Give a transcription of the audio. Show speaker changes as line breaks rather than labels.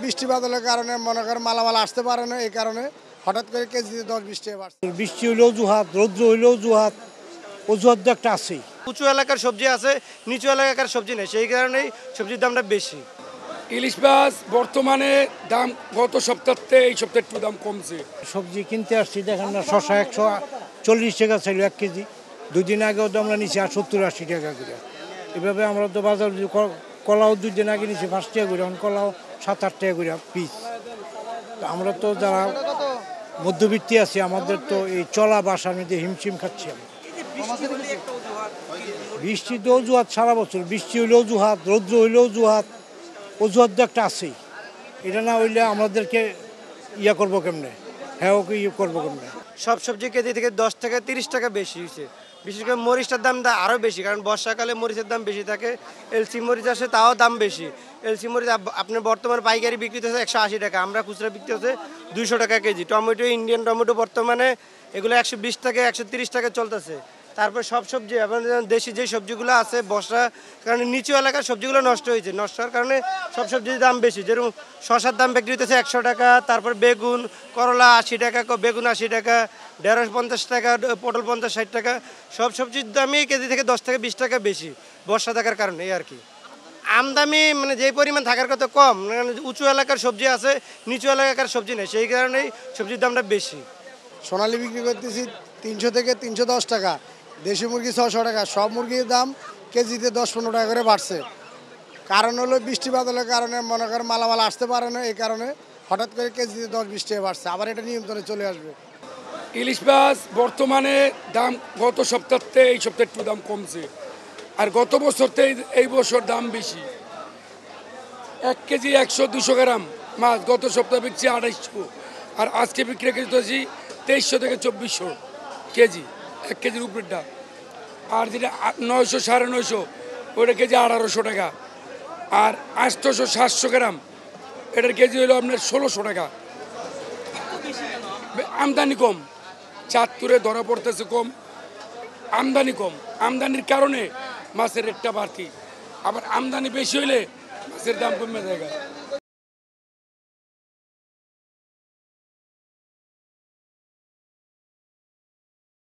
বৃষ্টি বাদলের কারণে মনে করেন মালামাল আসতে পারে না, এই কারণে হঠাৎ করে কেজিতে 10-20 টাকা বাড়ছে।
বৃষ্টি হইলেও অজুহাত, রৌদ্র হইলেও অজুহাত, অজুহাত তো একটা আছেই।
উঁচু এলাকার সবজি আছে, নিচু এলাকার সবজি নেই, সেই কারণেই সবজির দামটা বেশি।
ইলিশ মাছ বর্তমানে দাম গত সপ্তাহে এই সপ্তাহে একটু দাম কমছে।
সবজি কিনতে আসছি, দেখেন না, শসা 140 টাকা ছিল 1 কেজি। 2 দিন আগেও তো আমরা নিচ্ছি 70-80 টাকা করে। এভাবে আমরা তো বাজার, কলাও 2 দিন আগে নিচ্ছি 5 টাকা করে, এখন কলাও 7-8 টাকা করে পিস। আমরা তো যারা মধ্যবিত্তি আছি, আমাদের তো এই চলা বাসার মধ্যে হিমশিম খাচ্ছি আমরা। বৃষ্টি তো অজুহাত সারা বছর, বৃষ্টি হইলেও অজুহাত, রৌদ্র হইলেও অজুহাত, অজুহাত তো একটা আছেই। এটা না হইলে আমাদেরকে ইয়া করবো কেমনে, হ্যাঁ ওকে ইয়ে করবো কেমনে।
সব সবজি কেজি থেকে 10 থেকে 30 টাকা বেশি হয়েছে। বিশেষ করে মরিচটার দামটা আরও বেশি, কারণ বর্ষাকালে মরিচের দাম বেশি থাকে। এলসি মরিচ আসে, তাও দাম বেশি। এলসি মরিচ আপনার বর্তমানে পাইকারি বিক্রি হচ্ছে 180 টাকা, আমরা খুচরা বিক্রি হচ্ছে 200 টাকা কেজি। টমেটো, ইন্ডিয়ান টমেটো বর্তমানে এগুলো 120 থেকে 130 টাকা চলতেছে। তারপর সব সবজি এবং দেশি যে সবজিগুলো আছে, বর্ষা কারণে নিচু এলাকার সবজিগুলো নষ্ট হয়েছে, নষ্ট হওয়ার কারণে সব সবজির দাম বেশি। যেরকম শসার দাম বিক্রি হতেছে 100 টাকা, তারপর বেগুন, করলা 80 টাকা, বেগুন 80 টাকা, ঢেঁড়স 50 টাকা, পটল 50-60 টাকা। সব সবজির দামই কেজি থেকে 10 থেকে 20 টাকা বেশি বর্ষা থাকার কারণে, এই আর কি। আমদামি মানে যে পরিমাণ থাকার কথা কম, উঁচু এলাকার সবজি আছে, নিচু এলাকার সবজি নেই, সেই কারণেই সবজির দামটা বেশি।
সোনালী বিক্রি করতেছি 300 থেকে 310 টাকা, দেশি মুরগি 600 টাকা। সব মুরগির দাম কেজিতে 10-15 টাকা করে বাড়ছে। কারণ হলো বৃষ্টি বাদলের কারণে মনে করেন মালামাল আসতে পারে না, এই কারণে হঠাৎ করে কেজিতে 10-20 টাকা বাড়ছে। আবার এটা নিয়ন্ত্রণে চলে আসবে।
ইলিশ মাছ বর্তমানে দাম গত সপ্তাহে এই সপ্তাহে একটু দাম কমছে, আর গত বছর এই বছর দাম বেশি। 1 কেজি 100-200 গ্রাম মাছ গত সপ্তাহে বিকছি 2800, আর আজকে বিক্রি করতেছি 2300 থেকে 2400 কেজি, 1 কেজির উপরেরটা। আর যেটা 900-950 ওইটা কেজি 1800 টাকা। আর 800-700 গ্রাম এটার কেজি হলো আপনার 1600 টাকা। আমদানি কম, চাঁদপুরে ধরা পড়তেছে কম, আমদানি কম। আমদানির কারণে মাছের রেটটা বাড়তি, আবার আমদানি বেশি হইলে মাছের দাম কমে যায়।